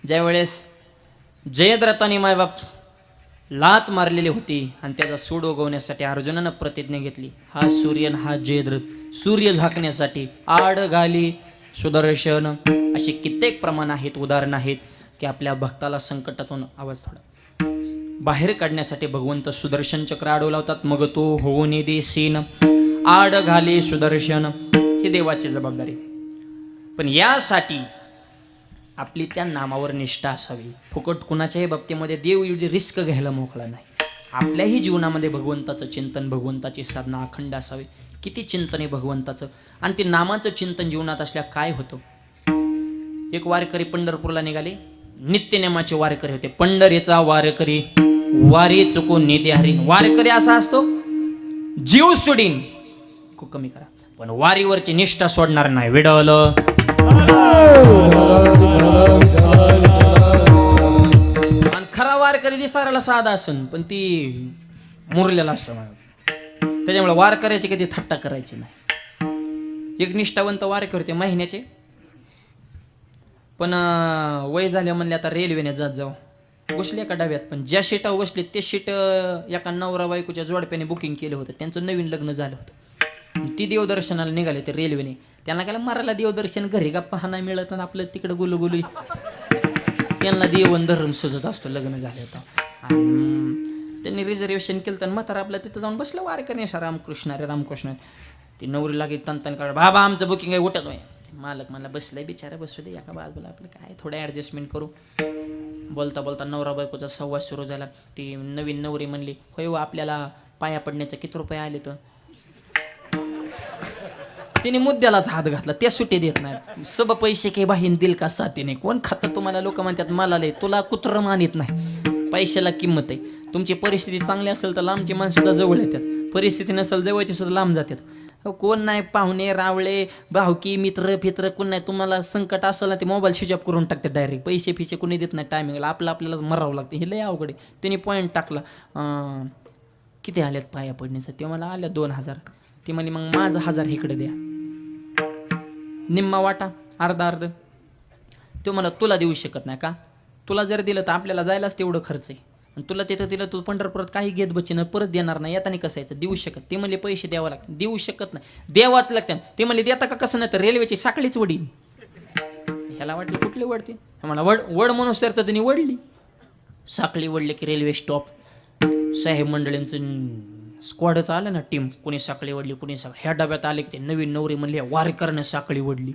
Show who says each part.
Speaker 1: ज्यावेळेस जयद्रथाने मायबाप लात मारलेली होती आणि त्याचा सूड उगवण्यासाठी अर्जुनानं प्रतिज्ञा घेतली, हा सूर्यन हा जयद्रथ सूर्य झाकण्यासाठी आड घाली सुदर्शन, अशी कित्येक प्रमाण आहेत, उदाहरण आहेत की आपल्या भक्ताला संकटातून आवाज थोडा बाहेर काढण्यासाठी भगवंत सुदर्शन चक्र अडवलावतात. मग तो होऊन दे सीन आड घाली सुदर्शन, ही देवाची जबाबदारी. पण यासाठी आपली त्या नामावर निष्ठा असावी. फुकट कुणाच्याही बाबतीमध्ये देव एवढी रिस्क घ्यायला मोकळा नाही. आपल्याही जीवनामध्ये भगवंताचं चिंतन, भगवंताची साधना अखंड असावी. किती चिंतन आहे भगवंताचं, आणि ते नामाचं चिंतन जीवनात असल्या काय होतं. एक वारकरी पंढरपूरला निघाले, नित्यनेमाचे वारकरी होते. पंढरीचा वारकरी वारी चुकून नेते हरीन. वारकरी असा असतो जीव सोडीन, खूप कमी करा, पण वारीवरची निष्ठा सोडणार नाही. विडवलं आणि खरा वारकरी दिसायला साधा असन पण ती मुरलेला असतो. त्याच्यामुळे वारकऱ्याची कधी थट्टा करायची नाही. एक निष्ठावंत वारकरी होते महिन्याचे, पण वय झाले म्हणले आता रेल्वेने जात जाऊ. बसले एका डब्यात, पण ज्या सीटावर बसले ते सीट एका नवरा बायकोच्या जोडप्याने बुकिंग केलं होतं. त्यांचं नवीन लग्न झालं होतं. ती देवदर्शनाला निघाले ते रेल्वेने. त्यांना काय मराला देवदर्शन घरी गप्पा हा नाही मिळत ना, आपलं तिकडं गुलगुली. त्यांना देवन धर्म सुचत असतो. लग्न झालं होतं आणि त्यांनी रिझर्वेशन केलं तर म्हातारा आपलं तिथं जाऊन बसलं वारकरी अशा रामकृष्ण रे रामकृष्ण. ती नवरी लागली तन काढ, बाबा आमचं बुकिंग आहे उठत नाही. मालक मला बसलाय बिचारा, बसू दे एका बाजूला, आपलं काय थोडं ॲडजस्टमेंट करू. बोलता बोलता नवरा बायकोचा संवाद सुरू झाला. ती नवीन नवरी म्हणली, होय व आपल्याला पाया पडण्याचं किती रुपये आले तर. तिने मुद्द्यालाच हात घातला. त्या सुट्टी देत नाही. सब पैसे काही बाहीन दिल का साथीने, कोण खातं तुम्हाला. लोक म्हणतात मला लय, तुला कुत्र मानित नाही. पैशाला किंमत आहे. तुमची परिस्थिती चांगली असेल तर लांबची माणसं सुद्धा जवळ येतात, परिस्थिती नसेल जवळची सुद्धा लांब जातात. कोण नाही, पाहुणे रावळे भावकी मित्र फित्र कोण नाही. तुम्हाला संकट असेल ना ते मोबाईल स्विच ऑफ करून टाकतात डायरेक्ट. पैसे फिसे कोणी देत नाही टायमिंगला. आपल्याला मरावं लागतं. हे लय अवघड आहे. त्याने पॉईंट टाकला, किती आल्यात पाया पडण्याचं. ते मला आल्या 2000. ती म्हणली मग माझं 1000 इकडे द्या, निम्मा वाटा अर्धा. तो मला तुला देऊ शकत नाही का. तुला जर दिलं तर आपल्याला जायलाच तेवढं खर्च आहे, आणि तुला तिथं दिलं तू पंढरपुरात काही घेत बच्चीनं परत देणार नाही. येताना कसं यायचं, देऊ शकत. ते म्हणले पैसे द्यावं लागतात. देऊ शकत नाही, द्यावाच लागतात. ते म्हणले देता का कसं नाही तर रेल्वेची साखळीच वडील. ह्याला वाटलं कुठली वडते, मला वड म्हणून तर त्यांनी वडली. साखळी वडली की रेल्वे स्टॉप. साहेब मंडळींचं स्क्वॉडच आलं ना टीम, कुणी साखळी वडली कुणी ह्या डब्यात आले की ते नवीन नवरी म्हणली वारकरनं साखळी वडली.